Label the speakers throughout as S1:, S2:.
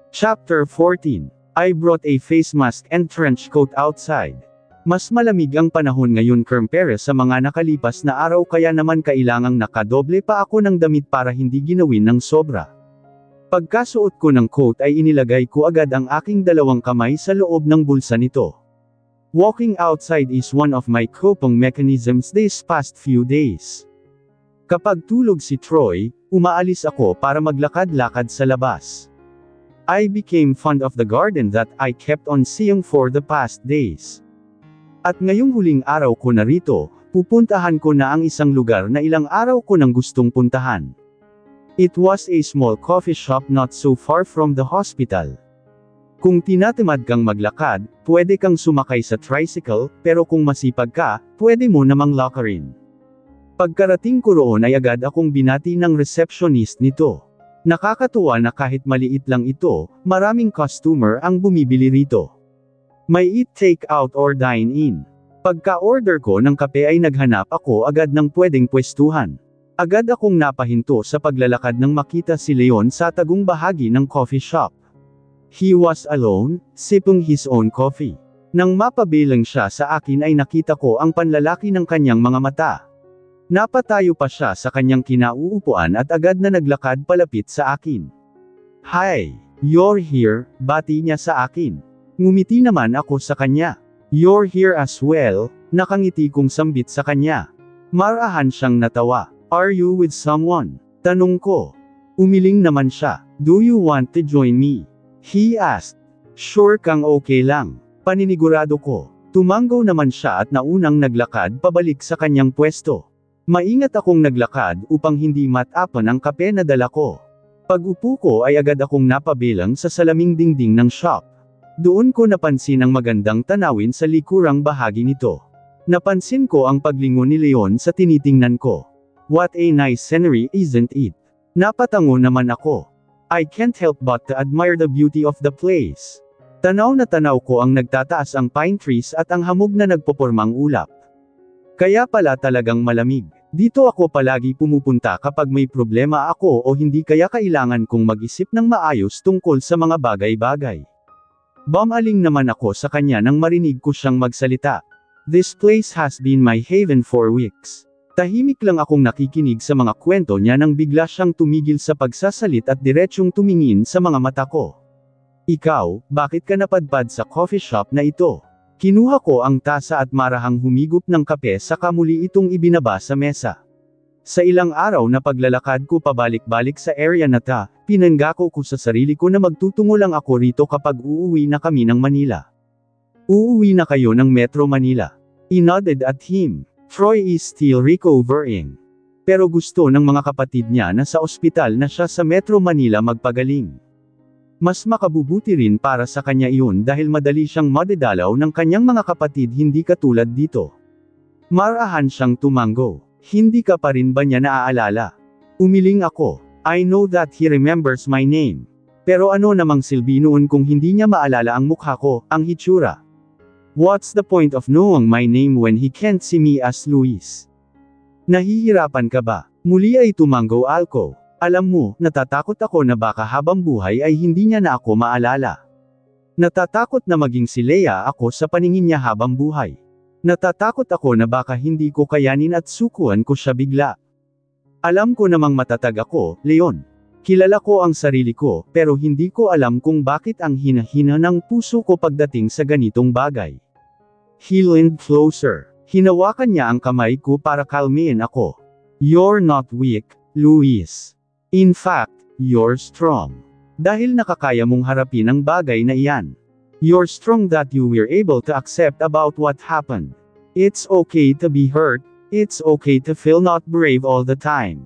S1: Chapter 14. I brought a face mask and trench coat outside. Mas malamig ang panahon ngayon kumpara sa mga nakalipas na araw kaya naman kailangang nakadoble pa ako ng damit para hindi ginawin ng sobra. Pagkasuot ko ng coat ay inilagay ko agad ang aking dalawang kamay sa loob ng bulsa nito. Walking outside is one of my coping mechanisms these past few days. Kapag tulog si Troy, umaalis ako para maglakad-lakad sa labas. I became fond of the garden that I kept on seeing for the past days. At ngayong huling araw ko na rito, pupuntahan ko na ang isang lugar na ilang araw ko nang gustong puntahan. It was a small coffee shop not so far from the hospital. Kung tinatamad kang maglakad, pwede kang sumakay sa tricycle, pero kung masipag ka, pwede mo namang lakarin. Pagkarating ko roon ay agad akong binati ng receptionist nito. Nakakatuwa na kahit maliit lang ito, maraming customer ang bumibili rito. May eat take out or dine in. Pagka-order ko ng kape ay naghanap ako agad ng pwedeng pwestuhan. Agad akong napahinto sa paglalakad nang makita si Leon sa tagong bahagi ng coffee shop. He was alone, sipping his own coffee. Nang mapabilang siya sa akin ay nakita ko ang panlalaki ng kanyang mga mata. Napatayo pa siya sa kanyang kinauupuan at agad na naglakad palapit sa akin. Hi, you're here, bati niya sa akin. Ngumiti naman ako sa kanya. You're here as well, nakangiti kong sambit sa kanya. Marahan siyang natawa. Are you with someone? Tanong ko. Umiling naman siya. Do you want to join me? He asked. Sure kang okay lang. Paninigurado ko. Tumanggaw naman siya at naunang naglakad pabalik sa kanyang pwesto. Maingat akong naglakad upang hindi matapan ang kape na dala ko. Pag-upo ko ay agad akong napabilang sa salaming dingding ng shop. Doon ko napansin ang magandang tanawin sa likurang bahagi nito. Napansin ko ang paglingon ni Leon sa tinitingnan ko. What a nice scenery, isn't it? Napatango naman ako. I can't help but to admire the beauty of the place. Tanaw na tanaw ko ang nagtataas ang pine trees at ang hamog na nagpopormang ulap. Kaya pala talagang malamig. Dito ako palagi pumupunta kapag may problema ako o hindi kaya kailangan kong mag-isip ng maayos tungkol sa mga bagay-bagay. Bumaling naman ako sa kanya nang marinig ko siyang magsalita. This place has been my haven for weeks. Tahimik lang akong nakikinig sa mga kwento niya nang bigla siyang tumigil sa pagsasalit at diretsyong tumingin sa mga mata ko. Ikaw, bakit ka napadpad sa coffee shop na ito? Kinuha ko ang tasa at marahang humigop ng kape saka muli itong ibinaba sa mesa. Sa ilang araw na paglalakad ko pabalik-balik sa area na ta, pinanggako ko sa sarili ko na magtutungo lang ako rito kapag uuwi na kami ng Manila. Uuwi na kayo ng Metro Manila. I nodded at him. Troy is still recovering. Pero gusto ng mga kapatid niya na sa ospital na siya sa Metro Manila magpagaling. Mas makabubuti rin para sa kanya iyon dahil madali siyang madadalaw ng kanyang mga kapatid hindi katulad dito. Marahan siyang tumango. Hindi ka pa rin ba niya naaalala? Umiling ako. I know that he remembers my name. Pero ano namang silbi noon kung hindi niya maalala ang mukha ko, ang hitsura? What's the point of knowing my name when he can't see me as Luis? Nahihirapan ka ba? Muli ay tumango Alco. Alam mo, natatakot ako na baka habang buhay ay hindi niya na ako maalala. Natatakot na maging si Leia ako sa paningin niya habang buhay. Natatakot ako na baka hindi ko kayanin at sukuan ko siya bigla. Alam ko namang matatag ako, Leon. Kilala ko ang sarili ko, pero hindi ko alam kung bakit ang hina-hina ng puso ko pagdating sa ganitong bagay. He leaned closer. Hinawakan niya ang kamay ko para kalmihin ako. You're not weak, Luis. In fact, you're strong. Dahil nakakaya mong harapin ang bagay na iyan. You're strong that you were able to accept about what happened. It's okay to be hurt, it's okay to feel not brave all the time.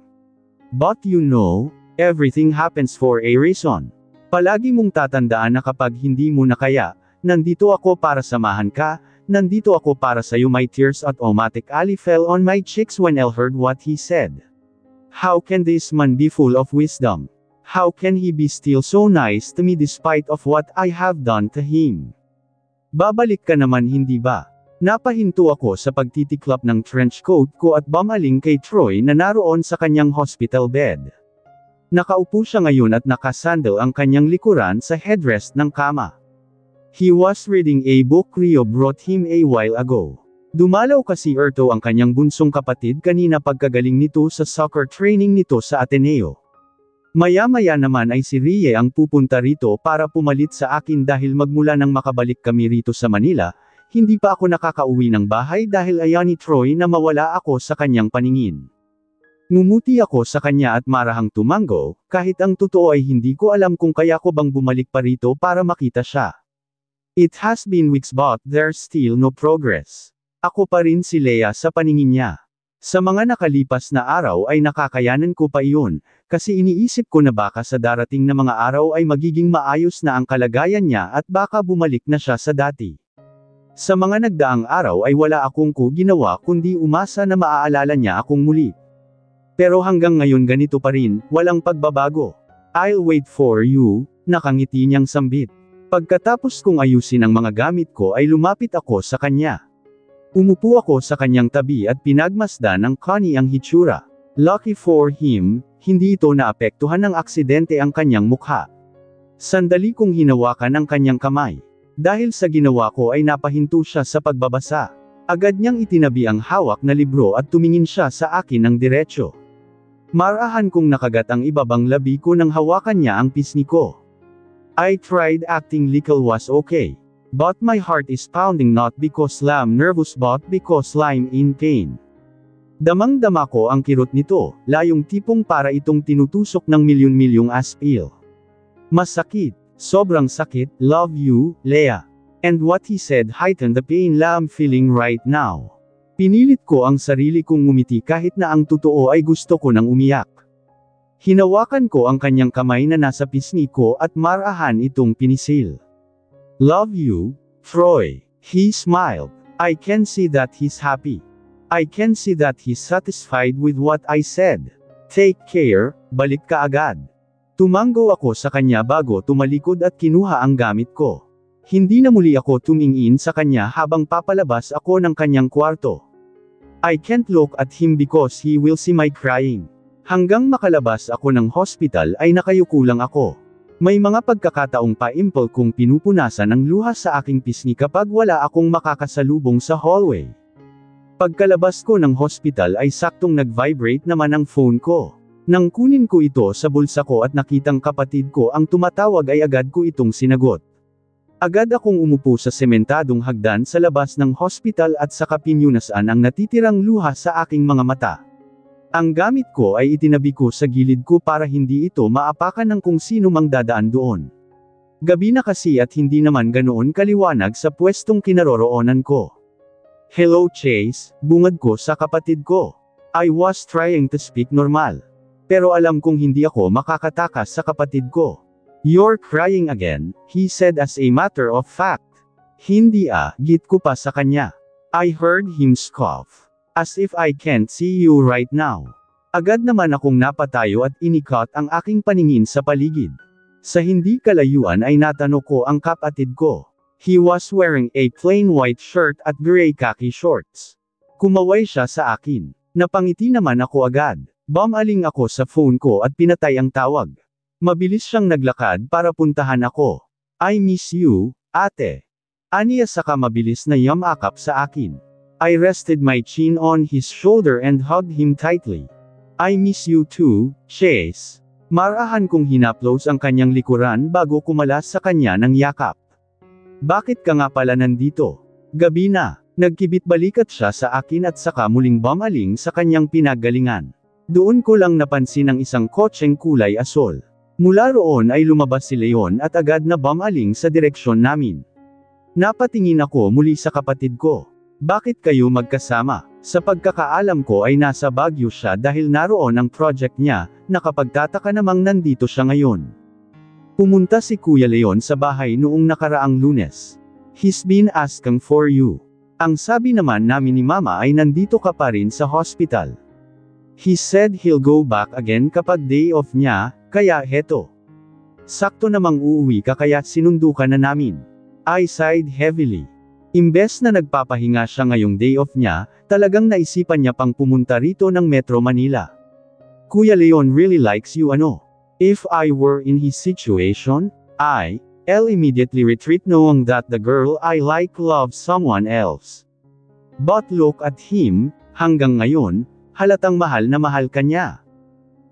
S1: But you know, everything happens for a reason. Palagi mong tatandaan na kapag hindi mo na kaya, nandito ako para samahan ka, nandito ako para sa'yo. My tears automatically fell on my cheeks when I heard what he said. How can this man be full of wisdom? How can he be still so nice to me despite of what I have done to him? Babalik ka naman hindi ba? Napahinto ako sa pagtitiklap ng trench coat ko at bumaling kay Troy na naroon sa kanyang hospital bed. Nakaupo siya ngayon at nakasandal ang kanyang likuran sa headrest ng kama. He was reading a book Rio brought him a while ago. Dumalaw kasi Erto ang kanyang bunsong kapatid kanina pagkagaling nito sa soccer training nito sa Ateneo. Maya-maya naman ay si Rie ang pupunta rito para pumalit sa akin dahil magmula nang makabalik kami rito sa Manila, hindi pa ako nakakauwi ng bahay dahil ayaw ni Troy na mawala ako sa kanyang paningin. Ngumuti ako sa kanya at marahang tumango, kahit ang totoo ay hindi ko alam kung kaya ko bang bumalik pa rito para makita siya. It has been weeks but there's still no progress. Ako pa rin si Leia sa paningin niya. Sa mga nakalipas na araw ay nakakayanan ko pa iyon, kasi iniisip ko na baka sa darating na mga araw ay magiging maayos na ang kalagayan niya at baka bumalik na siya sa dati. Sa mga nagdaang araw ay wala akong ginawa kundi umasa na maaalala niya akong muli. Pero hanggang ngayon ganito pa rin, walang pagbabago. I'll wait for you, nakangiti niyang sambit. Pagkatapos kong ayusin ang mga gamit ko ay lumapit ako sa kanya. Umupo ako sa kanyang tabi at pinagmasdan ng Connie ang hitsura. Lucky for him, hindi ito naapektuhan ng aksidente ang kanyang mukha. Sandali kong hinawakan ang kanyang kamay. Dahil sa ginawa ko ay napahinto siya sa pagbabasa. Agad niyang itinabi ang hawak na libro at tumingin siya sa akin ng diretsyo. Marahan kong nakagat ang ibabang labi ko nang hawakan niya ang pisngi ko. I tried acting little was okay. But my heart is pounding not because I'm nervous but because I'm in pain. Damang-dama ko ang kirot nito, layong tipong para itong tinutusok ng milyon-milyong aspil. Masakit, sobrang sakit, love you, Leia. And what he said heightened the pain I'm feeling right now. Pinilit ko ang sarili kong ngumiti kahit na ang totoo ay gusto ko nang umiyak. Hinawakan ko ang kanyang kamay na nasa pisngi ko at marahan itong pinisil. Love you, Troy. He smiled. I can see that he's happy. I can see that he's satisfied with what I said. Take care, balik ka agad. Tumango ako sa kanya bago tumalikod at kinuha ang gamit ko. Hindi na muli ako tumingin sa kanya habang papalabas ako ng kanyang kwarto. I can't look at him because he will see my crying. Hanggang makalabas ako ng hospital ay nakayuko lang ako. May mga pagkakataong pa-imple kong pinupunasan ng luha sa aking pisngi kapag wala akong makakasalubong sa hallway. Pagkalabas ko ng hospital ay saktong nag-vibrate naman ang phone ko. Nang kunin ko ito sa bulsa ko at nakitang kapatid ko ang tumatawag ay agad ko itong sinagot. Agad akong umupo sa sementadong hagdan sa labas ng hospital at saka pinunasan ang natitirang luha sa aking mga mata. Ang gamit ko ay itinabi ko sa gilid ko para hindi ito maapakan ng kung sino mang dadaan doon. Gabi na kasi at hindi naman ganoon kaliwanag sa pwestong kinaroroonan ko. Hello Chase, bungad ko sa kapatid ko. I was trying to speak normal. Pero alam kong hindi ako makakatakas sa kapatid ko. You're crying again, he said as a matter of fact. Hindi git ko pa sa kanya. I heard him scoff. As if I can't see you right now. Agad naman akong napatayo at inikot ang aking paningin sa paligid. Sa hindi kalayuan ay natanong ko ang kapatid ko. He was wearing a plain white shirt at gray khaki shorts. Kumaway siya sa akin. Napangiti naman ako agad. Bumaling ako sa phone ko at pinatay ang tawag. Mabilis siyang naglakad para puntahan ako. I miss you, ate. Aniya saka mabilis na yamakap sa akin. I rested my chin on his shoulder and hugged him tightly. I miss you too, Chase. Marahan kong hinaplos ang kanyang likuran bago kumalas sa kanya ng yakap. Bakit ka nga pala nandito? Gabi na. Nagkibit-balikat siya sa akin at saka muling bumaling sa kanyang pinaggalingan. Doon ko lang napansin ang isang kotseng kulay asol. Mula roon ay lumabas si Leon at agad na bumaling sa direksyon namin. Napatingin ako muli sa kapatid ko. Bakit kayo magkasama? Sa pagkakaalam ko ay nasa Baguio siya dahil naroon ang project niya, nakapagtataka namang nandito siya ngayon. Pumunta si Kuya Leon sa bahay noong nakaraang Lunes. He's been asking for you. Ang sabi naman namin ni Mama ay nandito ka pa rin sa hospital. He said he'll go back again kapag day off niya, kaya heto. Sakto namang uuwi ka kaya sinundo ka na namin. I sighed heavily. Imbes na nagpapahinga siya ngayong day off niya, talagang naisipan niya pang pumunta rito ng Metro Manila. Kuya Leon really likes you If I were in his situation, I'll immediately retreat knowing that the girl I like loves someone else. But look at him, hanggang ngayon, halatang mahal na mahal ka niya.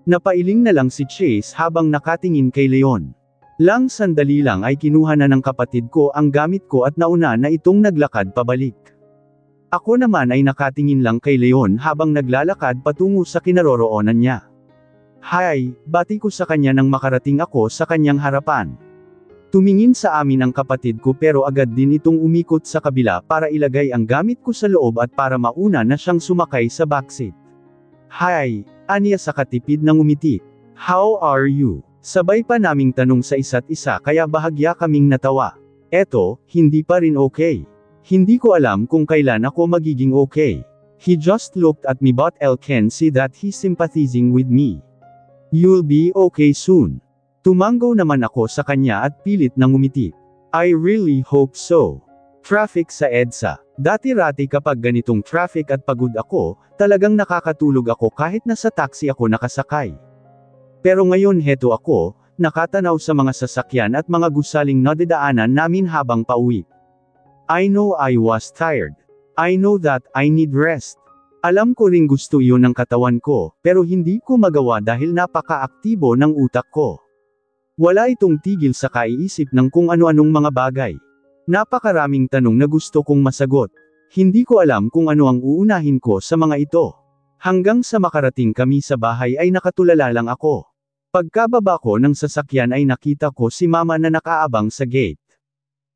S1: Napailing na lang si Chase habang nakatingin kay Leon. Lang sandali lang ay kinuha na ng kapatid ko ang gamit ko at nauna na itong naglakad pabalik. Ako naman ay nakatingin lang kay Leon habang naglalakad patungo sa kinaroroonan niya. Hi, bati ko sa kanya nang makarating ako sa kanyang harapan. Tumingin sa amin ang kapatid ko pero agad din itong umikot sa kabila para ilagay ang gamit ko sa loob at para mauna na siyang sumakay sa backseat. Hi, aniya sa katipid ng umiti. How are you? Sabay pa naming tanong sa isa't isa kaya bahagya kaming natawa. Eto, hindi pa rin okay. Hindi ko alam kung kailan ako magiging okay. He just looked at me but I can see that he's sympathizing with me. You'll be okay soon. Tumanggaw naman ako sa kanya at pilit nang umiti. I really hope so. Traffic sa EDSA. Dati-rati kapag ganitong traffic at pagod ako, talagang nakakatulog ako kahit nasa taxi ako nakasakay. Pero ngayon heto ako, nakatanaw sa mga sasakyan at mga gusaling nadadaanan namin habang pauwi. I know I was tired. I know that I need rest. Alam ko ring gusto iyon ng katawan ko, pero hindi ko magawa dahil napaka-aktibo ng utak ko. Wala itong tigil sa kaiisip ng kung ano-anong mga bagay. Napakaraming tanong na gusto kong masagot. Hindi ko alam kung ano ang uunahin ko sa mga ito. Hanggang sa makarating kami sa bahay ay nakatulala lang ako. Pagkababa ko ng sasakyan ay nakita ko si Mama na nakaabang sa gate.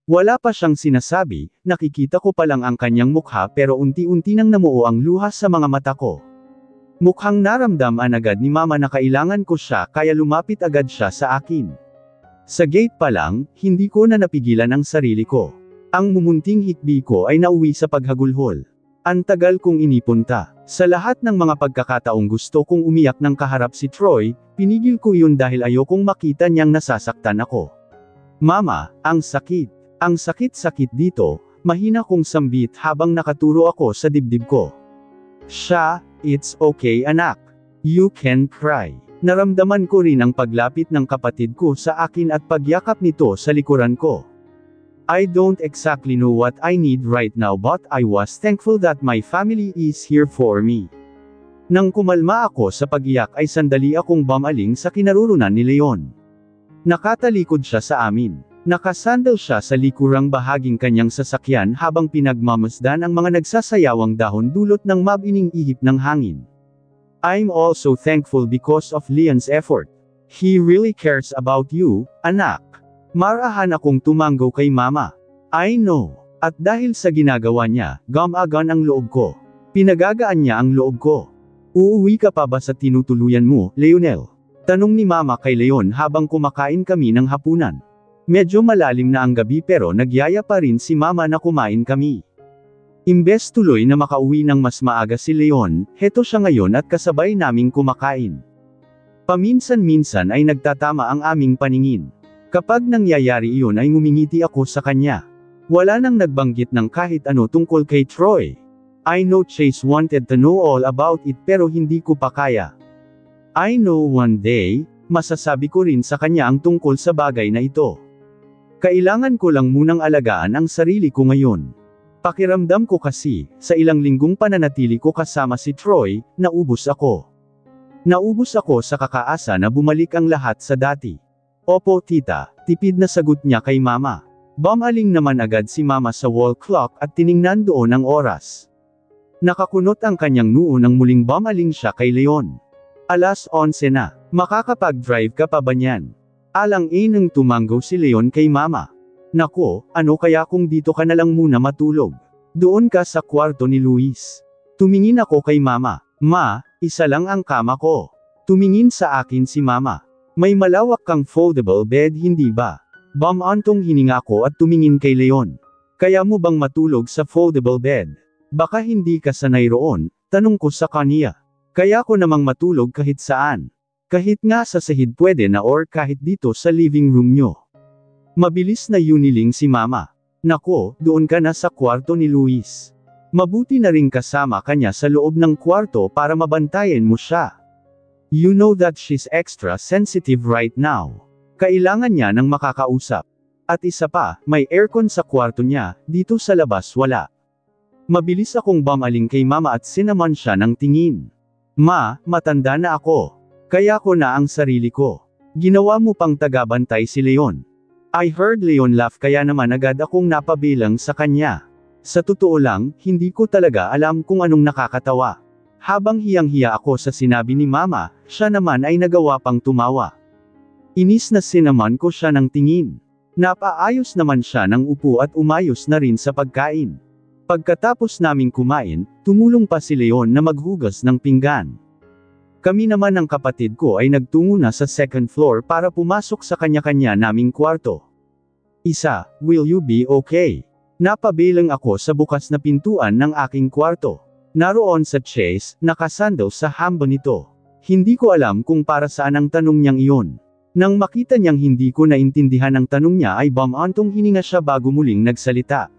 S1: Wala pa siyang sinasabi, nakikita ko pa lang ang kanyang mukha pero unti-unti nang namuo ang luha sa mga mata ko. Mukhang naramdaman agad ni Mama na kailangan ko siya kaya lumapit agad siya sa akin. Sa gate pa lang, hindi ko na napigilan ang sarili ko. Ang mumunting hikbi ko ay nauwi sa paghagulhol. Ang tagal kong inipunta. Sa lahat ng mga pagkakataong gusto kong umiyak ng kaharap si Troy, pinigil ko yun dahil ayokong makita niyang nasasaktan ako. Mama, ang sakit. Ang sakit-sakit dito, mahina kong sambit habang nakaturo ako sa dibdib ko. Siya, it's okay anak. You can cry. Naramdaman ko rin ang paglapit ng kapatid ko sa akin at pagyakap nito sa likuran ko. I don't exactly know what I need right now but I was thankful that my family is here for me. Nang kumalma ako sa pag-iyak ay sandali akong bumaling sa kinarurunan ni Leon. Nakatalikod siya sa amin. Nakasandal siya sa likurang bahaging kanyang sasakyan habang pinagmamasdan ang mga nagsasayawang dahon dulot ng mabining ihip ng hangin. I'm also thankful because of Leon's effort. He really cares about you, anak. Marahan akong tumanggaw kay Mama. I know. At dahil sa ginagawa niya, gumagaan ang loob ko. Pinagagaan niya ang loob ko. Uuwi ka pa ba sa tinutuluyan mo, Leonel? Tanong ni Mama kay Leon habang kumakain kami ng hapunan. Medyo malalim na ang gabi pero nagyaya pa rin si Mama na kumain kami. Imbes tuloy na makauwi ng mas maaga si Leon, heto siya ngayon at kasabay naming kumakain. Paminsan-minsan ay nagtatama ang aming paningin. Kapag nangyayari iyon ay ngumingiti ako sa kanya. Wala nang nagbanggit ng kahit ano tungkol kay Troy. I know Chase wanted to know all about it pero hindi ko pa kaya. I know one day, masasabi ko rin sa kanya ang tungkol sa bagay na ito. Kailangan ko lang munang alagaan ang sarili ko ngayon. Pakiramdam ko kasi, sa ilang linggong pananatili ko kasama si Troy, naubos ako. Naubos ako sa kakaasa na bumalik ang lahat sa dati. Opo tita, tipid na sagot niya kay Mama. Bumaling naman agad si Mama sa wall clock at tiningnan doon ang oras. Nakakunot ang kanyang noo nang muling bumaling siya kay Leon. 11:00 na, makakapag-drive ka pa ba niyan? Alang-inang tumanggaw si Leon kay Mama. Nako, ano kaya kung dito ka na lang muna matulog? Doon ka sa kwarto ni Luis. Tumingin ako kay Mama. Ma, isa lang ang kama ko. Tumingin sa akin si Mama. May malawak kang foldable bed hindi ba? Bumantong hininga ko at tumingin kay Leon. Kaya mo bang matulog sa foldable bed? Baka hindi ka sanay roon, tanong ko sa kaniya. Kaya ko namang matulog kahit saan. Kahit nga sa sahig pwede na or kahit dito sa living room nyo. Mabilis na yuniling si Mama. Nako, doon ka na sa kwarto ni Luis. Mabuti na rin kasama kanya sa loob ng kwarto para mabantayan mo siya. You know that she's extra sensitive right now. Kailangan niya ng makakausap. At isa pa, may aircon sa kwarto niya, dito sa labas wala. Mabilis akong bumaling kay Mama at sinaman siya ng tingin. Ma, matanda na ako. Kaya ko na ang sarili ko. Ginawa mo pang tagabantay si Leon. I heard Leon laugh kaya naman agad akong napabilang sa kanya. Sa totoo lang, hindi ko talaga alam kung anong nakakatawa. Habang hiyang-hiya ako sa sinabi ni Mama, siya naman ay nagawa pang tumawa. Inis na sinaman ko siya ng tingin. Napaayos naman siya ng upo at umayos na rin sa pagkain. Pagkatapos naming kumain, tumulong pa si Leon na maghugas ng pinggan. Kami naman ng kapatid ko ay nagtungo na sa second floor para pumasok sa kanya-kanya naming kwarto. Isa, will you be okay? Napabilang ako sa bukas na pintuan ng aking kwarto. Naroon sa chaise, nakasando sa hamba nito. Hindi ko alam kung para saan ang tanong niyang iyon. Nang makita niyang hindi ko naintindihan ang tanong niya ay bumantong hininga siya bago muling nagsalita.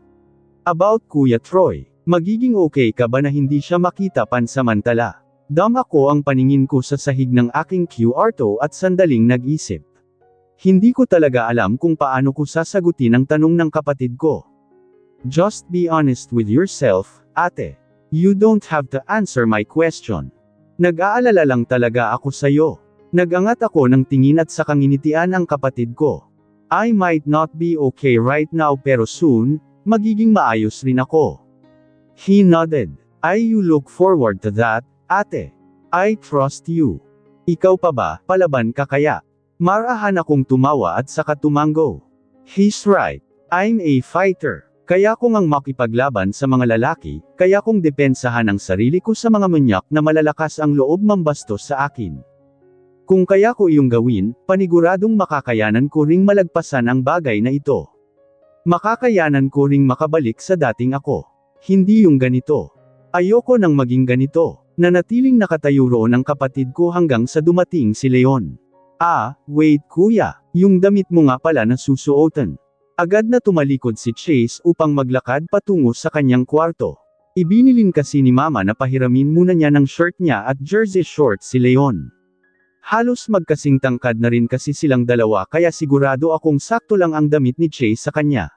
S1: About Kuya Troy, magiging okay ka ba na hindi siya makita pansamantala? Dama ko ang paningin ko sa sahig ng aking kwarto at sandaling nag-isip. Hindi ko talaga alam kung paano ko sasagutin ang tanong ng kapatid ko. Just be honest with yourself, ate. You don't have to answer my question. Nag-aalala lang talaga ako sa'yo. Nagangat ako ng tingin at sa kanginitian ang kapatid ko. I might not be okay right now pero soon, magiging maayos rin ako. He nodded. You look forward to that, ate. I trust you. Ikaw pa ba, palaban ka kaya? Marahan akong tumawa at saka tumango. He's right. I'm a fighter. Kaya kong ang makipaglaban sa mga lalaki, kaya kong depensahan ang sarili ko sa mga manyak na malalakas ang loob mambastos sa akin. Kung kaya ko iyong gawin, paniguradong makakayanan ko ring malagpasan ang bagay na ito. Makakayanan ko ring makabalik sa dating ako. Hindi yung ganito. Ayoko nang maging ganito. Nanatiling nakatayo roon ang kapatid ko hanggang sa dumating si Leon. Wait kuya, yung damit mo nga pala na susuotan. Agad na tumalikod si Chase upang maglakad patungo sa kanyang kwarto. Ibinilin kasi ni Mama na pahiramin muna niya ng shirt niya at jersey shorts si Leon. Halos magkasing tangkad na rin kasi silang dalawa kaya sigurado akong sakto lang ang damit ni Chase sa kanya.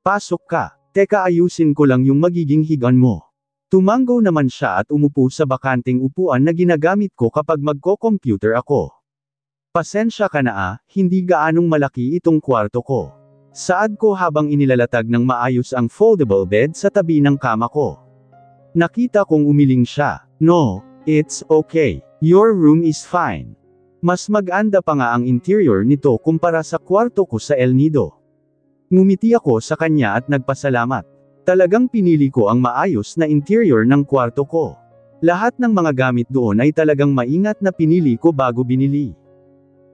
S1: Pasok ka, teka ayusin ko lang yung magiging higaan mo. Tumango naman siya at umupo sa bakanting upuan na ginagamit ko kapag magko-computer ako. Pasensya ka na hindi gaanong malaki itong kwarto ko. Saad ko habang inilalatag ng maayos ang foldable bed sa tabi ng kama ko. Nakita kong umiling siya. No, it's okay. Your room is fine. Mas maganda pa nga ang interior nito kumpara sa kwarto ko sa El Nido. Ngumiti ako sa kanya at nagpasalamat. Talagang pinili ko ang maayos na interior ng kwarto ko. Lahat ng mga gamit doon ay talagang maingat na pinili ko bago binili.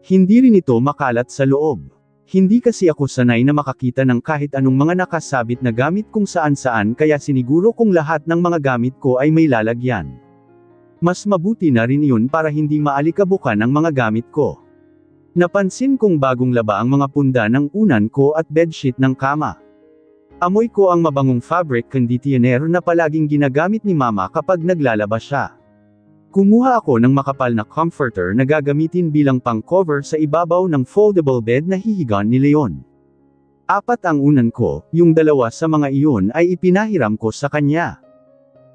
S1: Hindi rin ito makalat sa loob. Hindi kasi ako sanay na makakita ng kahit anong mga nakasabit na gamit kung saan-saan kaya siniguro kong lahat ng mga gamit ko ay may lalagyan. Mas mabuti na rin iyon para hindi maalikabukan ang mga gamit ko. Napansin kong bagong laba ang mga punda ng unan ko at bedsheet ng kama. Amoy ko ang mabangong fabric conditioner na palaging ginagamit ni Mama kapag naglalaba siya. Kumuha ako ng makapal na comforter na gagamitin bilang pang-cover sa ibabaw ng foldable bed na hihigaan ni Leon. 4 ang unan ko, yung 2 sa mga iyon ay ipinahiram ko sa kanya.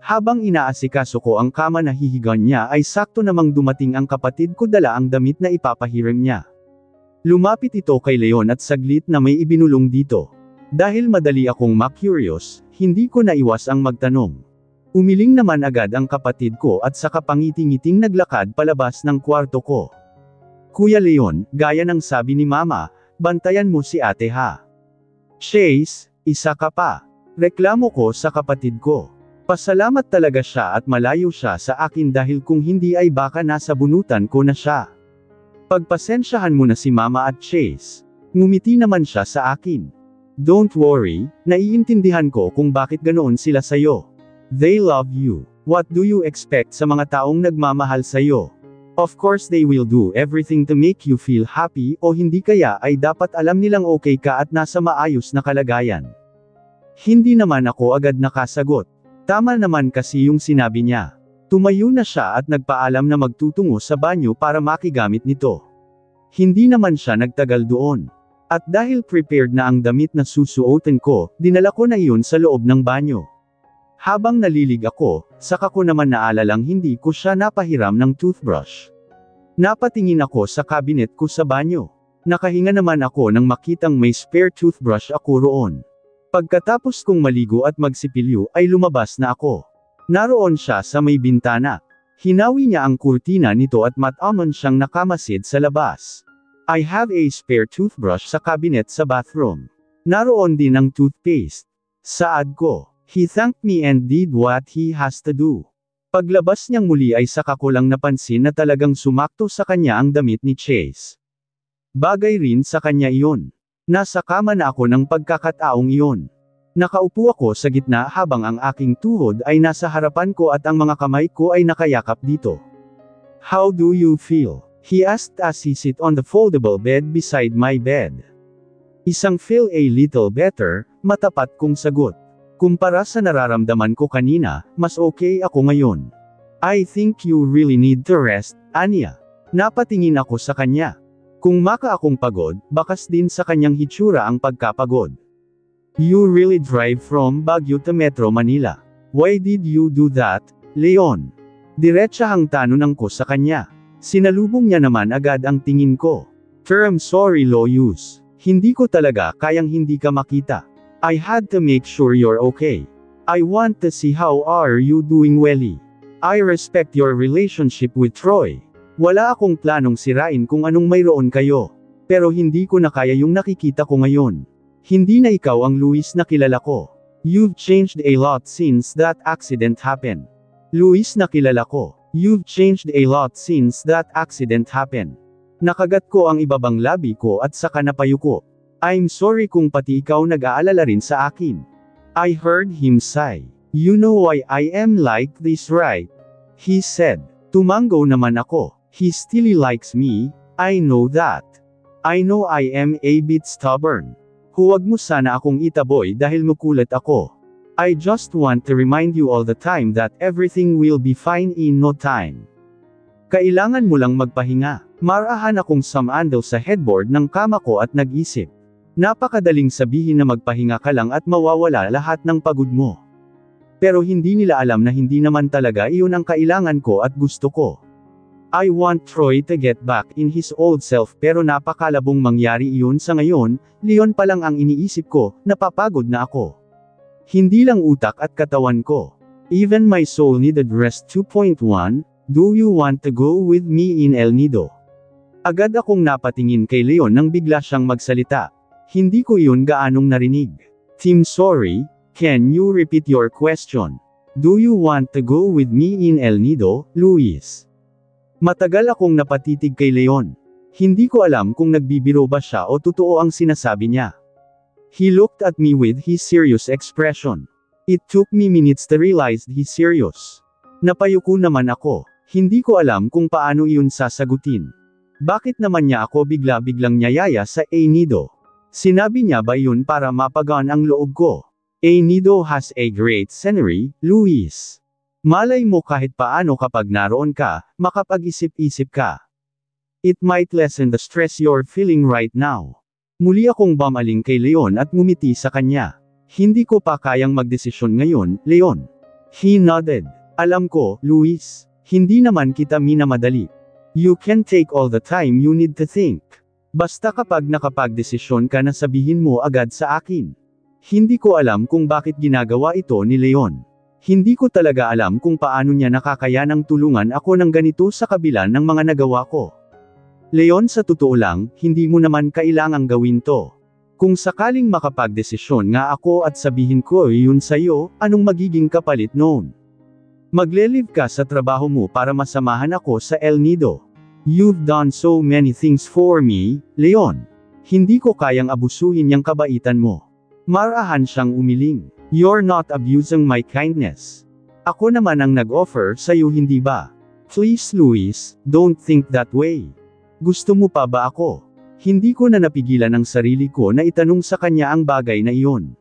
S1: Habang inaasikaso ko ang kama na hihigaan niya ay sakto namang dumating ang kapatid ko dala ang damit na ipapahiram niya. Lumapit ito kay Leon at saglit na may ibinulong dito. Dahil madali akong ma-curious, hindi ko naiwas ang magtanong. Umiling naman agad ang kapatid ko at saka pangiti-ngiting naglakad palabas ng kwarto ko. Kuya Leon, gaya ng sabi ni Mama, bantayan mo si ate ha. Chase, isa ka pa. Reklamo ko sa kapatid ko. Pasalamat talaga siya at malayo siya sa akin dahil kung hindi ay baka nasa bunutan ko na siya. Pagpasensyahan mo na si Mama at Chase. Ngumiti naman siya sa akin. Don't worry, naiintindihan ko kung bakit ganoon sila sayo. They love you. What do you expect sa mga taong nagmamahal sayo? Of course they will do everything to make you feel happy o hindi kaya ay dapat alam nilang okay ka at nasa maayos na kalagayan. Hindi naman ako agad nakasagot. Tama naman kasi yung sinabi niya. Tumayo na siya at nagpaalam na magtutungo sa banyo para makigamit nito. Hindi naman siya nagtagal doon. At dahil prepared na ang damit na susuotin ko, dinala ko na iyon sa loob ng banyo. Habang nalilig ako, saka ko naman naalalang hindi ko siya napahiram ng toothbrush. Napatingin ako sa cabinet ko sa banyo. Nakahinga naman ako nang makitang may spare toothbrush ako roon. Pagkatapos kong maligo at magsipilyo ay lumabas na ako. Naroon siya sa may bintana. Hinawi niya ang kurtina nito at matamon siyang nakamasid sa labas. I have a spare toothbrush sa cabinet sa bathroom. Naroon din ang toothpaste. Saad ko. He thanked me and did what he has to do. Paglabas niyang muli ay saka ko lang napansin na talagang sumakto sa kanya ang damit ni Chase. Bagay rin sa kanya iyon. Nasa kama na ako ng pagkakataong iyon. Nakaupo ako sa gitna habang ang aking tuhod ay nasa harapan ko at ang mga kamay ko ay nakayakap dito. How do you feel? He asked as he sit on the foldable bed beside my bed. Isang feel a little better, matapat kong sagot. Kumpara sa nararamdaman ko kanina, mas okay ako ngayon. I think you really need to rest, Anya. Napatingin ako sa kanya. Kung maka akong pagod, bakas din sa kanyang hitsura ang pagkapagod. You really drive from Baguio to Metro Manila. Why did you do that, Leon? Diretsahang tanong ko sa kanya. Sinalubong niya naman agad ang tingin ko. Term sorry low use. Hindi ko talaga kayang hindi ka makita. I had to make sure you're okay. I want to see how are you doing Welly. I respect your relationship with Troy. Wala akong planong sirain kung anong mayroon kayo. Pero hindi ko na kaya yung nakikita ko ngayon. Hindi na ikaw ang Luis na kilala ko. You've changed a lot since that accident happened. Luis na kilala ko. You've changed a lot since that accident happened. Nakagat ko ang ibabang labi ko at saka napayuko. I'm sorry kung pati ikaw nag-aalala rin sa akin. I heard him sigh. You know why I am like this, right? He said. Tumango naman ako. He still likes me, I know that. I know I am a bit stubborn. Huwag mo sana akong itaboy dahil mukulat ako. I just want to remind you all the time that everything will be fine in no time. Kailangan mo lang magpahinga. Marahan akong sumandal sa headboard ng kama ko at nag-isip. Napakadaling sabihin na magpahinga ka lang at mawawala lahat ng pagod mo. Pero hindi nila alam na hindi naman talaga iyon ang kailangan ko at gusto ko. I want Troy to get back in his old self pero napakalabong mangyari iyon sa ngayon, Leon pa lang ang iniisip ko, napapagod na ako. Hindi lang utak at katawan ko. Even my soul needed rest. 2.1, do you want to go with me in El Nido? Agad akong napatingin kay Leon nang bigla siyang magsalita. Hindi ko iyon gaanong narinig. Team sorry, can you repeat your question? Do you want to go with me in El Nido, Luis? Matagal akong napatitig kay Leon. Hindi ko alam kung nagbibiro ba siya o totoo ang sinasabi niya. He looked at me with his serious expression. It took me minutes to realize he's serious. Napayuko naman ako. Hindi ko alam kung paano iyon sasagutin. Bakit naman niya ako bigla-biglang niyayaya sa A Nido? Sinabi niya ba iyon para mapagaan ang loob ko? A Nido has a great scenery, Luis. Malay mo kahit paano kapag naroon ka, makapag-isip-isip ka. It might lessen the stress you're feeling right now. Muli akong bumaling kay Leon at ngumiti sa kanya. Hindi ko pa kayang magdesisyon ngayon, Leon. He nodded. Alam ko, Luis. Hindi naman kita minamadali. You can take all the time you need to think. Basta kapag nakapagdesisyon ka na sabihin mo agad sa akin. Hindi ko alam kung bakit ginagawa ito ni Leon. Hindi ko talaga alam kung paano niya nakakayanang tulungan ako ng ganito sa kabila ng mga nagawa ko. Leon, sa totoo lang, hindi mo naman kailangang gawin to. Kung sakaling makapagdesisyon nga ako at sabihin ko yun sa'yo, anong magiging kapalit noon? Magle-leave ka sa trabaho mo para masamahan ako sa El Nido. You've done so many things for me, Leon. Hindi ko kayang abusuhin yang kabaitan mo. Marahan siyang umiling. You're not abusing my kindness. Ako naman ang nag-offer sa'yo, hindi ba? Please Luis, don't think that way. Gusto mo pa ba ako? Hindi ko na napigilan ang sarili ko na itanong sa kanya ang bagay na iyon.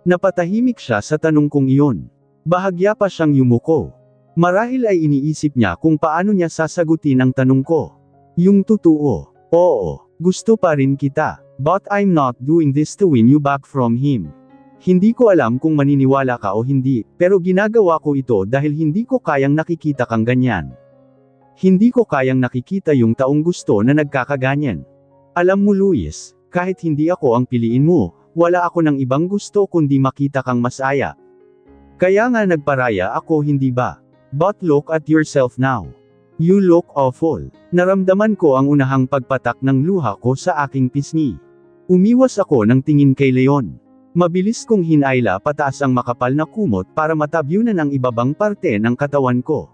S1: Napatahimik siya sa tanong kong iyon. Bahagya pa siyang yumuko. Marahil ay iniisip niya kung paano niya sasagutin ang tanong ko. Yung totoo, oo, gusto pa rin kita, but I'm not doing this to win you back from him. Hindi ko alam kung maniniwala ka o hindi, pero ginagawa ko ito dahil hindi ko kayang nakikita kang ganyan. Hindi ko kayang nakikita yung taong gusto na nagkakaganyan. Alam mo Luis, kahit hindi ako ang piliin mo, wala ako ng ibang gusto kundi makita kang masaya. Kaya nga nagparaya ako, hindi ba? But look at yourself now. You look awful. Naramdaman ko ang unahang pagpatak ng luha ko sa aking pisngi. Umiwas ako ng tingin kay Leon. Mabilis kong hinayla pataas ang makapal na kumot para matabyunan ang ibabang parte ng katawan ko.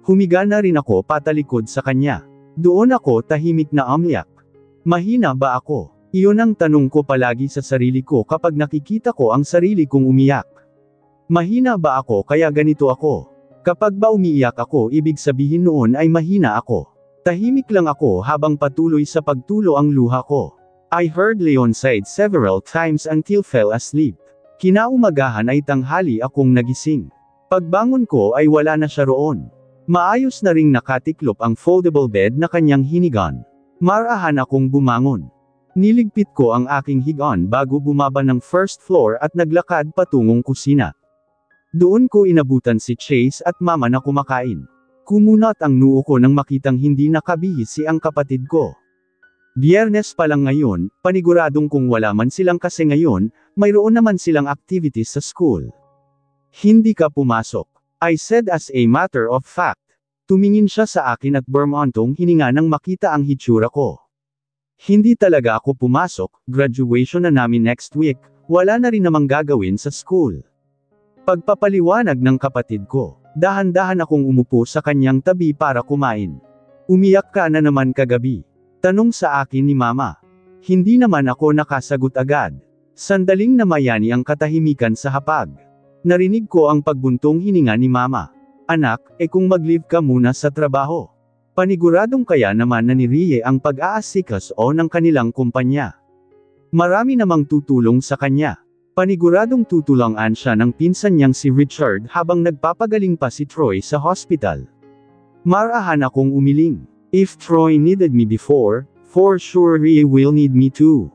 S1: Humiga na rin ako patalikod sa kanya. Doon ako tahimik na umiyak. Mahina ba ako? Iyon ang tanong ko palagi sa sarili ko kapag nakikita ko ang sarili kong umiyak. Mahina ba ako kaya ganito ako? Kapag ba umiiyak ako, ibig sabihin noon ay mahina ako. Tahimik lang ako habang patuloy sa pagtulo ang luha ko. I heard Leon sighed several times until fell asleep. Kinaumagahan ay tanghali akong nagising. Pagbangon ko ay wala na siya roon. Maayos na ring nakatiklop ang foldable bed na kanyang hinigan. Marahan akong bumangon. Niligpit ko ang aking higaan bago bumaba ng first floor at naglakad patungong kusina. Doon ko inabutan si Chase at mama na kumakain. Kumunat ang noo ko nang makitang hindi nakabihisi ang kapatid ko. Biyernes pa lang ngayon, paniguradong kung wala man silang kasi ngayon, mayroon naman silang activities sa school. Hindi ka pumasok, I said as a matter of fact. Tumingin siya sa akin at bermontong hininga nang makita ang hitsura ko. Hindi talaga ako pumasok, graduation na namin next week, wala na rin namang gagawin sa school. Pagpapaliwanag ng kapatid ko, dahan-dahan akong umupo sa kanyang tabi para kumain. Umiyak ka na naman kagabi? Tanong sa akin ni mama. Hindi naman ako nakasagot agad. Sandaling namayani ang katahimikan sa hapag. Narinig ko ang pagbuntong hininga ni mama. Anak, kung mag-leave ka muna sa trabaho. Paniguradong kaya naman na ni Rie ang pag-aasikas o ng kanilang kumpanya. Marami namang tutulong sa kanya. Paniguradong tutulangan siya ng pinsan niyang si Richard habang nagpapagaling pa si Troy sa hospital. Marahan akong umiling. If Troy needed me before, for sure Rie will need me too.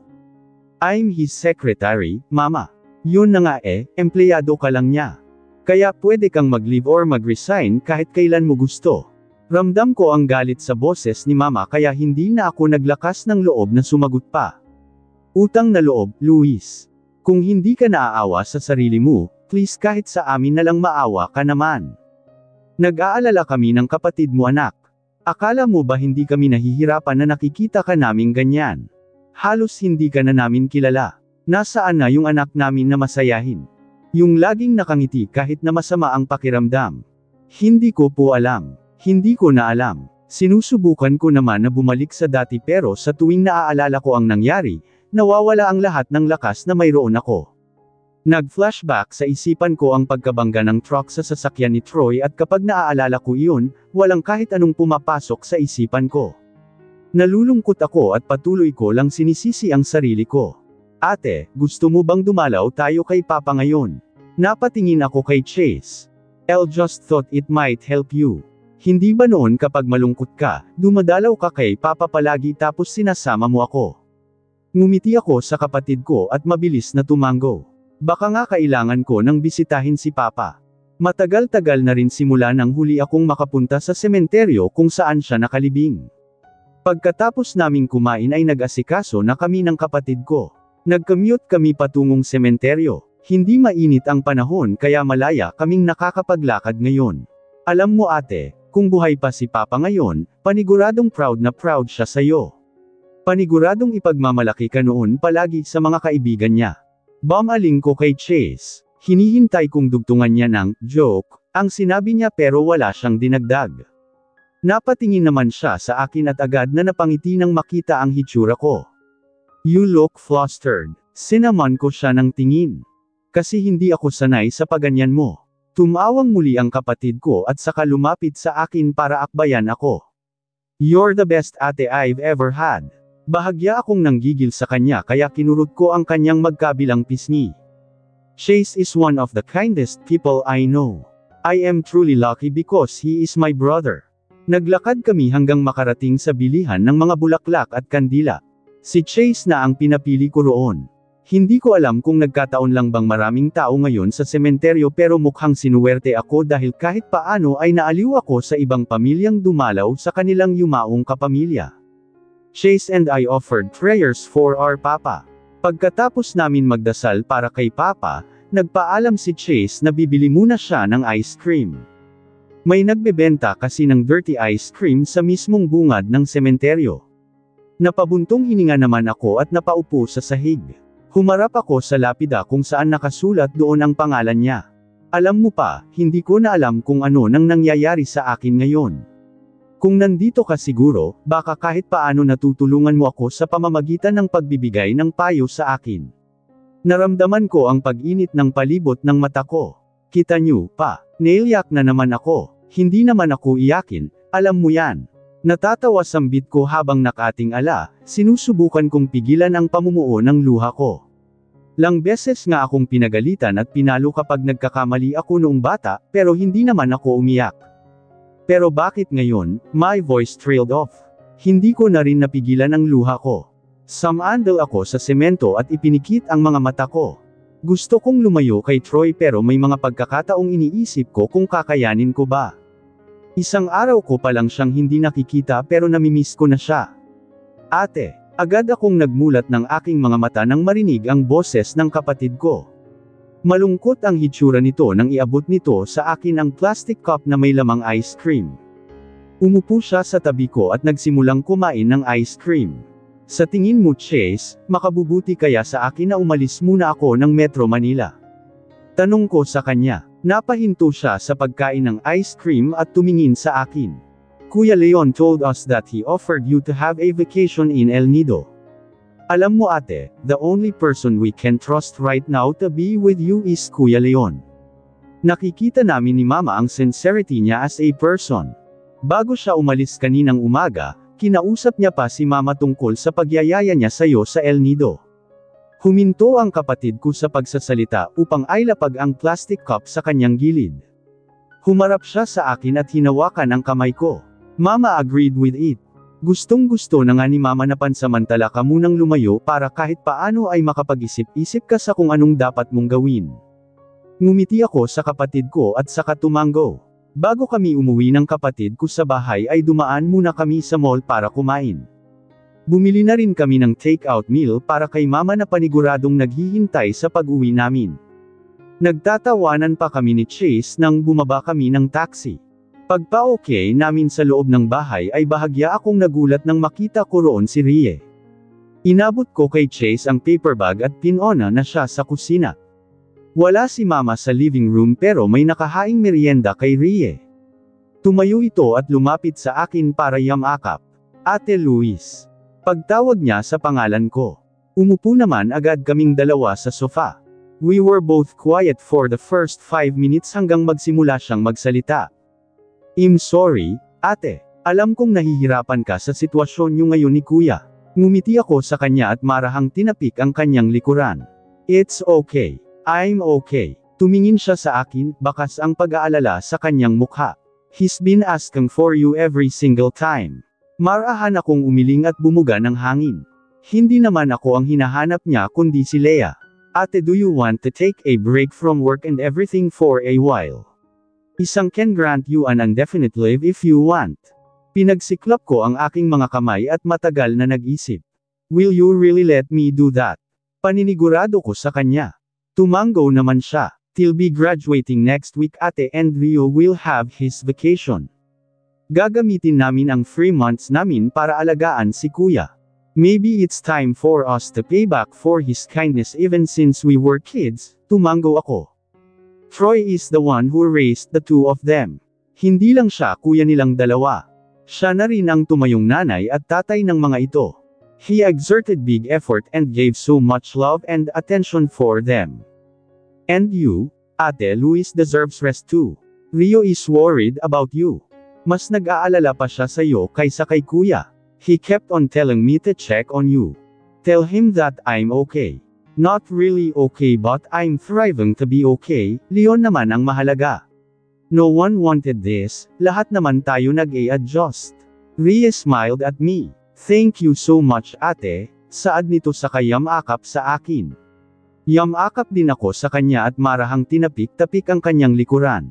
S1: I'm his secretary, mama. Yun na nga empleyado ka lang niya. Kaya pwede kang mag-leave or mag-resign kahit kailan mo gusto. Ramdam ko ang galit sa boses ni mama kaya hindi na ako naglakas ng loob na sumagot pa. Utang na loob, Luis. Kung hindi ka naaawa sa sarili mo, please kahit sa amin na lang maawa ka naman. Nag-aalala kami ng kapatid mo anak. Akala mo ba hindi kami nahihirapan na nakikita ka naming ganyan? Halos hindi ka na namin kilala. Nasaan na yung anak namin na masayahin? Yung laging nakangiti kahit na masama ang pakiramdam. Hindi ko po alam. Hindi ko na alam. Sinusubukan ko naman na bumalik sa dati pero sa tuwing naaalala ko ang nangyari, nawawala ang lahat ng lakas na mayroon ako. Nag-flashback sa isipan ko ang pagkabangga ng truck sa sasakyan ni Troy at kapag naaalala ko iyon, walang kahit anong pumapasok sa isipan ko. Nalulungkot ako at patuloy ko lang sinisisi ang sarili ko. Ate, gusto mo bang dumalaw tayo kay Papa ngayon? Napatingin ako kay Chase. I just thought it might help you. Hindi ba noon kapag malungkot ka, dumadalaw ka kay Papa palagi tapos sinasama mo ako? Ngumiti ako sa kapatid ko at mabilis na tumango. Baka nga kailangan ko nang bisitahin si Papa. Matagal-tagal na rin simula nang huli akong makapunta sa sementeryo kung saan siya nakalibing. Pagkatapos naming kumain ay nag-asikaso na kami ng kapatid ko. Nag-commute kami patungong sementeryo. Hindi mainit ang panahon kaya malaya kaming nakakapaglakad ngayon. Alam mo ate, kung buhay pa si Papa ngayon, paniguradong proud na proud siya sa'yo. Paniguradong ipagmamalaki ka noon palagi sa mga kaibigan niya. Bumaling ko kay Chase. Hinihintay kong dugtungan niya ng joke, ang sinabi niya pero wala siyang dinagdag. Napatingin naman siya sa akin at agad na napangiti nang makita ang hitsura ko. You look flustered. Sinamon ko siya ng tingin. Kasi hindi ako sanay sa paganyan mo. Tumawang muli ang kapatid ko at saka lumapit sa akin para akbayan ako. You're the best ate I've ever had. Bahagya akong nanggigil sa kanya kaya kinurot ko ang kanyang magkabilang pisngi. Chase is one of the kindest people I know. I am truly lucky because he is my brother. Naglakad kami hanggang makarating sa bilihan ng mga bulaklak at kandila. Si Chase na ang pinapili ko roon. Hindi ko alam kung nagkataon lang bang maraming tao ngayon sa sementeryo pero mukhang sinuwerte ako dahil kahit paano ay naaliw ako sa ibang pamilyang dumalaw sa kanilang yumaong kapamilya. Chase and I offered prayers for our papa. Pagkatapos namin magdasal para kay papa, nagpaalam si Chase na bibili muna siya ng ice cream. May nagbebenta kasi ng dirty ice cream sa mismong bungad ng sementeryo. Napabuntong hininga naman ako at napaupo sa sahig. Humarap ako sa lapida kung saan nakasulat doon ang pangalan niya. Alam mo pa, hindi ko na alam kung ano nang nangyayari sa akin ngayon. Kung nandito ka siguro, baka kahit paano natutulungan mo ako sa pamamagitan ng pagbibigay ng payo sa akin. Naramdaman ko ang pag-init ng palibot ng mata ko. Kita niyo, pa, naiyak na naman ako. Hindi naman ako iyakin, alam mo yan. Natatawa sambit ko habang nakating-ala, sinusubukan kong pigilan ang pamumuo ng luha ko. Lang beses nga akong pinagalitan at pinalo kapag nagkakamali ako noong bata, pero hindi naman ako umiyak. Pero bakit ngayon, my voice trailed off. Hindi ko na rin napigilan ang luha ko. Sumandal ako sa semento at ipinikit ang mga mata ko. Gusto kong lumayo kay Troy pero may mga pagkakataong iniisip ko kung kakayanin ko ba. Isang araw ko pa lang siyang hindi nakikita pero namimiss ko na siya. Ate, agad akong nagmulat ng aking mga mata nang marinig ang boses ng kapatid ko. Malungkot ang hitsura nito nang iabot nito sa akin ang plastic cup na may lamang ice cream. Umupo siya sa tabi ko at nagsimulang kumain ng ice cream. Sa tingin mo Chase, makabubuti kaya sa akin na umalis muna ako ng Metro Manila? Tanong ko sa kanya. Napahinto siya sa pagkain ng ice cream at tumingin sa akin. Kuya Leon told us that he offered you to have a vacation in El Nido. Alam mo ate, the only person we can trust right now to be with you is Kuya Leon. Nakikita namin ni Mama ang sincerity niya as a person. Bago siya umalis kaninang umaga, kinausap niya pa si Mama tungkol sa pagyayaya niya sa iyo sa El Nido. Huminto ang kapatid ko sa pagsasalita upang ailapag ang plastic cup sa kanyang gilid. Humarap siya sa akin at hinawakan ang kamay ko. Mama agreed with it. Gustong-gusto na nga ni Mama na pansamantala ka munang lumayo para kahit paano ay makapag-isip-isip ka sa kung anong dapat mong gawin. Ngumiti ako sa kapatid ko at saka tumango. Bago kami umuwi ng kapatid ko sa bahay ay dumaan muna kami sa mall para kumain. Bumili na rin kami ng take-out meal para kay Mama na paniguradong naghihintay sa pag-uwi namin. Nagtatawanan pa kami ni Chase nang bumaba kami ng taxi. Pagpa-okay namin sa loob ng bahay ay bahagya akong nagulat nang makita ko roon si Rie. Inabot ko kay Chase ang paper bag at pinona na siya sa kusina. Wala si Mama sa living room pero may nakahaing merienda kay Rie. Tumayo ito at lumapit sa akin para yamakap. Ate Luis. Pagtawag niya sa pangalan ko. Umupo naman agad kaming dalawa sa sofa. We were both quiet for the first 5 minutes hanggang magsimula siyang magsalita. I'm sorry, ate. Alam kong nahihirapan ka sa sitwasyon niyo ngayon ni kuya. Ngumiti ako sa kanya at marahang tinapik ang kanyang likuran. It's okay. I'm okay. Tumingin siya sa akin, bakas ang pag-aalala sa kanyang mukha. He's been asking for you every single time. Marahan akong umiling at bumuga ng hangin. Hindi naman ako ang hinahanap niya kundi si Leah. Ate, do you want to take a break from work and everything for a while? Isang can grant you an indefinite leave if you want. Pinagsiklap ko ang aking mga kamay at matagal na nag-isip. Will you really let me do that? Paninigurado ko sa kanya. Tumango naman siya. He'll be graduating next week ate and Rio will have his vacation. Gagamitin namin ang free months namin para alagaan si kuya. Maybe it's time for us to pay back for his kindness even since we were kids, tumango ako. Troy is the one who raised the two of them. Hindi lang siya kuya nilang dalawa. Siya na rin ang tumayong nanay at tatay ng mga ito. He exerted big effort and gave so much love and attention for them. And you, Ate Luis deserves rest too. Rio is worried about you. Mas nag-aalala pa siya sa iyo kaysa kay kuya. He kept on telling me to check on you. Tell him that I'm okay. Not really okay but I'm thriving to be okay, Leon naman ang mahalaga. No one wanted this, lahat naman tayo nag-a-adjust. Rhea smiled at me. Thank you so much ate, saad nito sa yamakap sa akin. Yamakap din ako sa kanya at marahang tinapik-tapik ang kanyang likuran.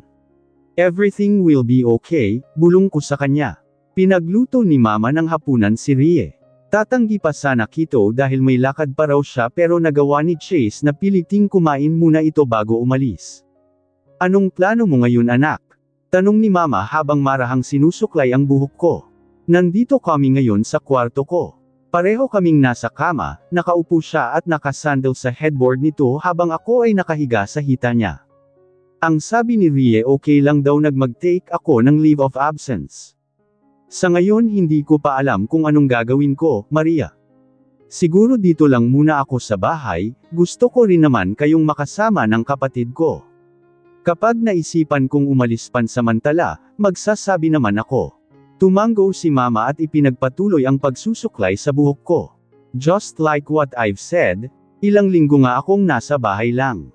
S1: Everything will be okay, bulong ko sa kanya. Pinagluto ni mama ng hapunan si Rhea. Tatanggi pa sana Kito dahil may lakad pa raw siya pero nagawa ni Chase na piliting kumain muna ito bago umalis. Anong plano mo ngayon anak? Tanong ni mama habang marahang sinusuklay ang buhok ko. Nandito kami ngayon sa kwarto ko. Pareho kaming nasa kama, nakaupo siya at nakasandal sa headboard nito habang ako ay nakahiga sa hita niya. Ang sabi ni Rhea okay lang daw mag-take ako ng leave of absence. Sa ngayon hindi ko pa alam kung anong gagawin ko, Maria. Siguro dito lang muna ako sa bahay, gusto ko rin naman kayong makasama ng kapatid ko. Kapag naisipan kong umalis pansamantala, magsasabi naman ako. Tumango si mama at ipinagpatuloy ang pagsusuklay sa buhok ko. Just like what I've said, ilang linggo nga akong nasa bahay lang.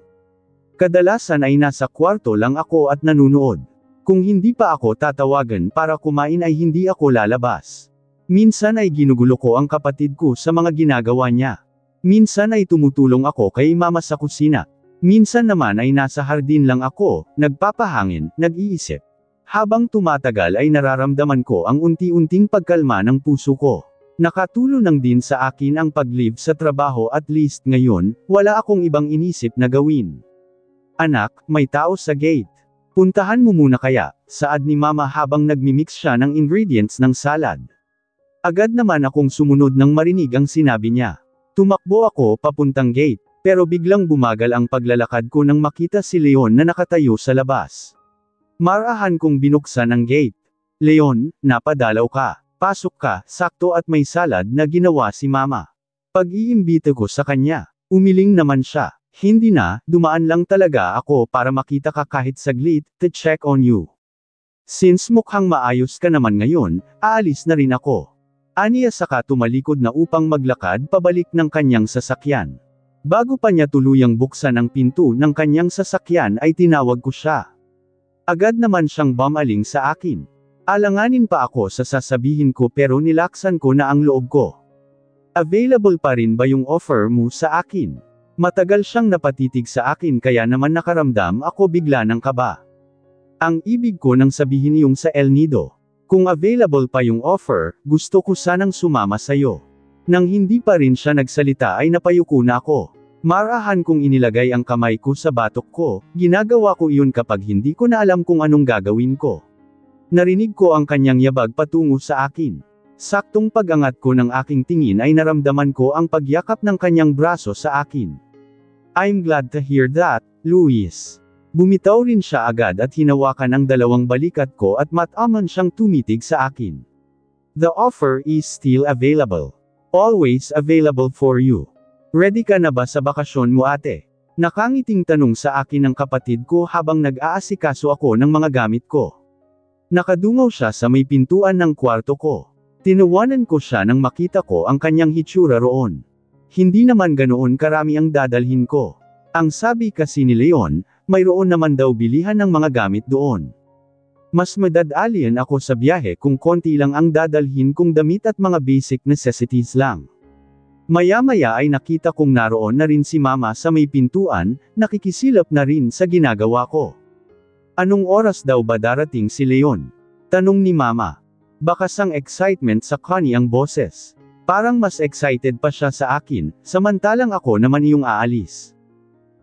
S1: Kadalasan ay nasa kwarto lang ako at nanunood. Kung hindi pa ako tatawagan para kumain ay hindi ako lalabas. Minsan ay ginugulo ko ang kapatid ko sa mga ginagawa niya. Minsan ay tumutulong ako kay mama sa kusina. Minsan naman ay nasa hardin lang ako, nagpapahangin, nag-iisip. Habang tumatagal ay nararamdaman ko ang unti-unting pagkalma ng puso ko. Nakatulong din sa akin ang pag-leave sa trabaho at least ngayon, wala akong ibang inisip na gawin. Anak, may tao sa gate. Puntahan mo muna kaya, saad ni mama habang nagmimix siya ng ingredients ng salad. Agad naman akong sumunod nang marinig ang sinabi niya. Tumakbo ako papuntang gate, pero biglang bumagal ang paglalakad ko nang makita si Leon na nakatayo sa labas. Marahan kong binuksan ang gate. Leon, napadalaw ka. Pasok ka, sakto at may salad na ginawa si mama. Pag-iimbita ko sa kanya, umiling naman siya. Hindi na, dumaan lang talaga ako para makita ka kahit saglit, to check on you. Since mukhang maayos ka naman ngayon, aalis na rin ako. Aniya saka tumalikod na upang maglakad pabalik ng kanyang sasakyan. Bago pa niya tuluyang buksan ang pinto ng kanyang sasakyan ay tinawag ko siya. Agad naman siyang bumaling sa akin. Alanganin pa ako sa sasabihin ko pero nilaksan ko na ang loob ko. Available pa rin ba yung offer mo sa akin? Matagal siyang napatitig sa akin kaya naman nakaramdam ako bigla ng kaba. Ang ibig ko nang sabihin yung sa El Nido. Kung available pa yung offer, gusto ko sanang sumama sa'yo. Nang hindi pa rin siya nagsalita ay napayuko na ako. Marahan kong inilagay ang kamay ko sa batok ko, ginagawa ko iyon kapag hindi ko na alam kung anong gagawin ko. Narinig ko ang kanyang yabag patungo sa akin. Saktong pag-angat ko ng aking tingin ay naramdaman ko ang pagyakap ng kanyang braso sa akin. I'm glad to hear that, Luis. Bumitaw rin siya agad at hinawakan ang dalawang balikat ko at mataman siyang tumitig sa akin. The offer is still available. Always available for you. Ready ka na ba sa bakasyon mo ate? Nakangiting tanong sa akin ng kapatid ko habang nag-aasikaso ako ng mga gamit ko. Nakadungaw siya sa may pintuan ng kwarto ko. Tinawanan ko siya nang makita ko ang kanyang hitsura roon. Hindi naman ganoon karami ang dadalhin ko. Ang sabi kasi ni Leon, mayroon naman daw bilihan ng mga gamit doon. Mas madadalian ako sa biyahe kung konti lang ang dadalhin kong damit at mga basic necessities lang. Maya-maya ay nakita kong naroon na rin si mama sa may pintuan, nakikisilap na rin sa ginagawa ko. Anong oras daw ba darating si Leon? Tanong ni mama. Bakas ang excitement sa kani ang boses. Parang mas excited pa siya sa akin, samantalang ako naman yung aalis.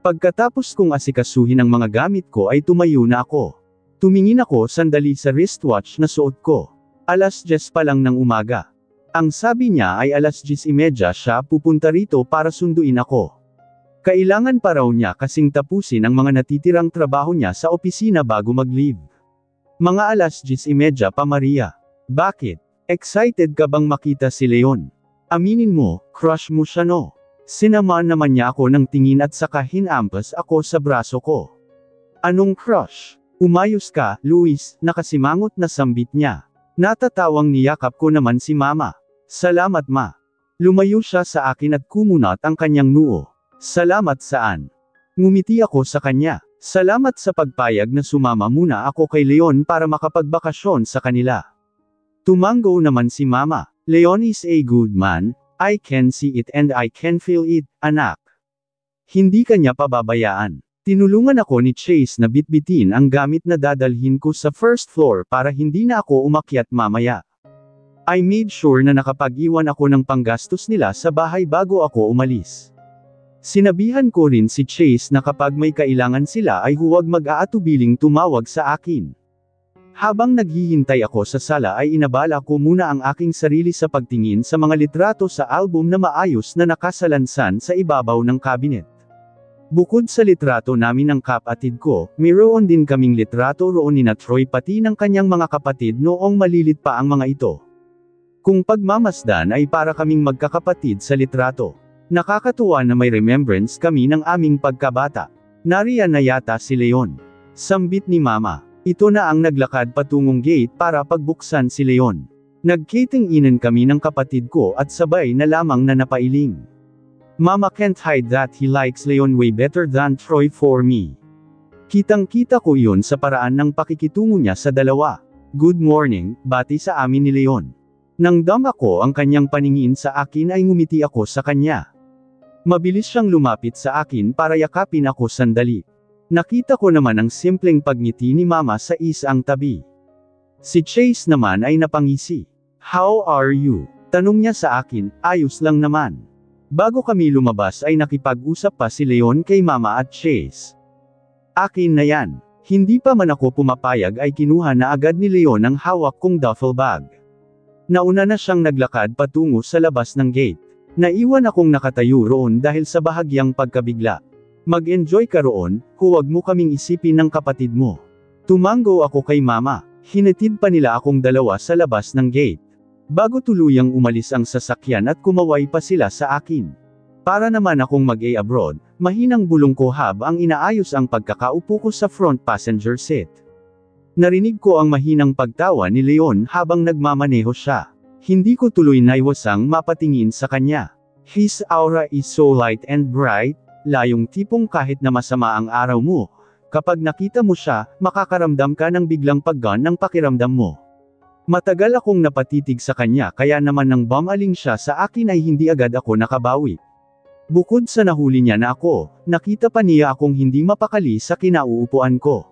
S1: Pagkatapos kong asikasuhin ang mga gamit ko ay tumayo na ako. Tumingin ako sandali sa wristwatch na suot ko. 10:00 pa lang ng umaga. Ang sabi niya ay 10:30 siya pupunta rito para sunduin ako. Kailangan pa raw niya kasing tapusin ang mga natitirang trabaho niya sa opisina bago mag-leave. Mga 10:30 pa Maria. Bakit? Excited ka bang makita si Leon? Aminin mo, crush mo siya no? Sinamaan naman niya ako ng tingin at saka hinampas ako sa braso ko. Anong crush? Umayos ka, Luis, nakasimangot na sambit niya. Natatawang niyakap ko naman si mama. Salamat ma. Lumayo siya sa akin at kumunat ang kanyang noo. Salamat saan? Ngumiti ako sa kanya. Salamat sa pagpayag na sumama muna ako kay Leon para makapagbakasyon sa kanila. Tumango naman si Mama. Leon is a good man, I can see it and I can feel it, anak. Hindi kanya pababayaan. Tinulungan ako ni Chase na bitbitin ang gamit na dadalhin ko sa first floor para hindi na ako umakyat mamaya. I made sure na nakapag-iwan ako ng panggastos nila sa bahay bago ako umalis. Sinabihan ko rin si Chase na kapag may kailangan sila ay huwag mag-aatubiling tumawag sa akin. Habang naghihintay ako sa sala ay inabala ko muna ang aking sarili sa pagtingin sa mga litrato sa album na maayos na nakasalansan sa ibabaw ng cabinet. Bukod sa litrato namin ng kapatid ko, mayroon din kaming litrato roon ni na Troy pati ng kanyang mga kapatid noong malilit pa ang mga ito. Kung pagmamasdan ay para kaming magkakapatid sa litrato. Nakakatuwa na may remembrance kami ng aming pagkabata. Nariyan na yata si Leon. Sambit ni Mama. Ito na ang naglakad patungong gate para pagbuksan si Leon. Nagkiting-inan kami ng kapatid ko at sabay na lamang na napailing. Mama can't hide that he likes Leon way better than Troy for me. Kitang-kita ko yun sa paraan ng pakikitungo niya sa dalawa. Good morning, bati sa amin ni Leon. Nang dama ko ang kanyang paningin sa akin ay ngumiti ako sa kanya. Mabilis siyang lumapit sa akin para yakapin ako sandali. Nakita ko naman ang simpleng pagngiti ni Mama sa isang tabi. Si Chase naman ay napangisi. How are you? Tanong niya sa akin, ayos lang naman. Bago kami lumabas ay nakipag-usap pa si Leon kay Mama at Chase. Akin na yan. Hindi pa man ako pumapayag ay kinuha na agad ni Leon ang hawak kong duffel bag. Nauna na siyang naglakad patungo sa labas ng gate. Naiwan akong nakatayo roon dahil sa bahagyang pagkabigla. Mag-enjoy ka roon, huwag mo kaming isipin ng kapatid mo. Tumango ako kay Mama. Hinatid pa nila akong dalawa sa labas ng gate. Bago tuluyang umalis ang sasakyan at kumaway pa sila sa akin. Para naman akong mag-abroad, mahinang bulong ko ang inaayos ang pagkakaupo ko sa front passenger seat. Narinig ko ang mahinang pagtawa ni Leon habang nagmamaneho siya. Hindi ko tuloy naiwasang mapatingin sa kanya. His aura is so light and bright, layong tipong kahit na masama ang araw mo, kapag nakita mo siya, makakaramdam ka ng biglang paggaan ng pakiramdam mo. Matagal akong napatitig sa kanya kaya naman nang bumaling siya sa akin ay hindi agad ako nakabawi. Bukod sa nahuli niya na ako, nakita pa niya akong hindi mapakali sa kinauupuan ko.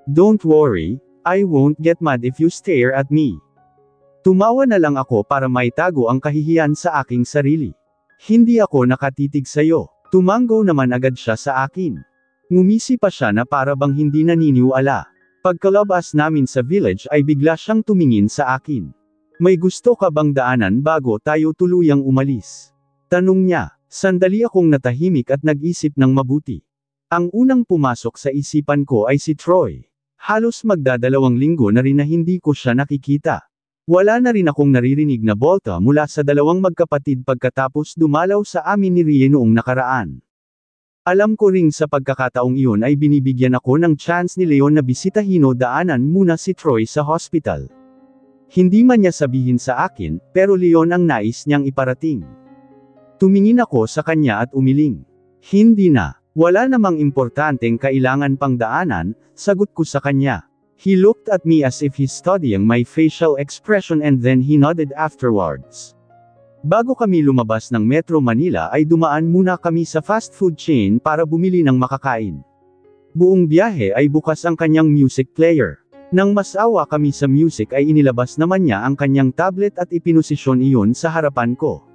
S1: Don't worry, I won't get mad if you stare at me. Tumawa na lang ako para maitago ang kahihiyan sa aking sarili. Hindi ako nakatitig sayo. Tumango naman agad siya sa akin. Ngumisi pa siya na para bang hindi naniniwala. Pagkalabas namin sa village ay bigla siyang tumingin sa akin. May gusto ka bang daanan bago tayo tuluyang umalis? Tanong niya. Sandali akong natahimik at nag-isip ng mabuti. Ang unang pumasok sa isipan ko ay si Troy. Halos magdadalawang linggo na rin na hindi ko siya nakikita. Wala na rin akong naririnig na bolta mula sa dalawang magkapatid pagkatapos dumalaw sa amin ni Rie noong nakaraan. Alam ko ring sa pagkakataong iyon ay binibigyan ako ng chance ni Leon na bisitahin o daanan muna si Troy sa hospital. Hindi man niya sabihin sa akin, pero Leon ang nais niyang iparating. Tumingin ako sa kanya at umiling. Hindi na. Wala namang importanteng kailangan pang daanan, sagot ko sa kanya. He looked at me as if he's studying my facial expression and then he nodded afterwards. Bago kami lumabas ng Metro Manila ay dumaan muna kami sa fast food chain para bumili ng makakain. Buong biyahe ay bukas ang kanyang music player. Nang masawa kami sa music ay inilabas naman niya ang kanyang tablet at ipinosisyon iyon sa harapan ko.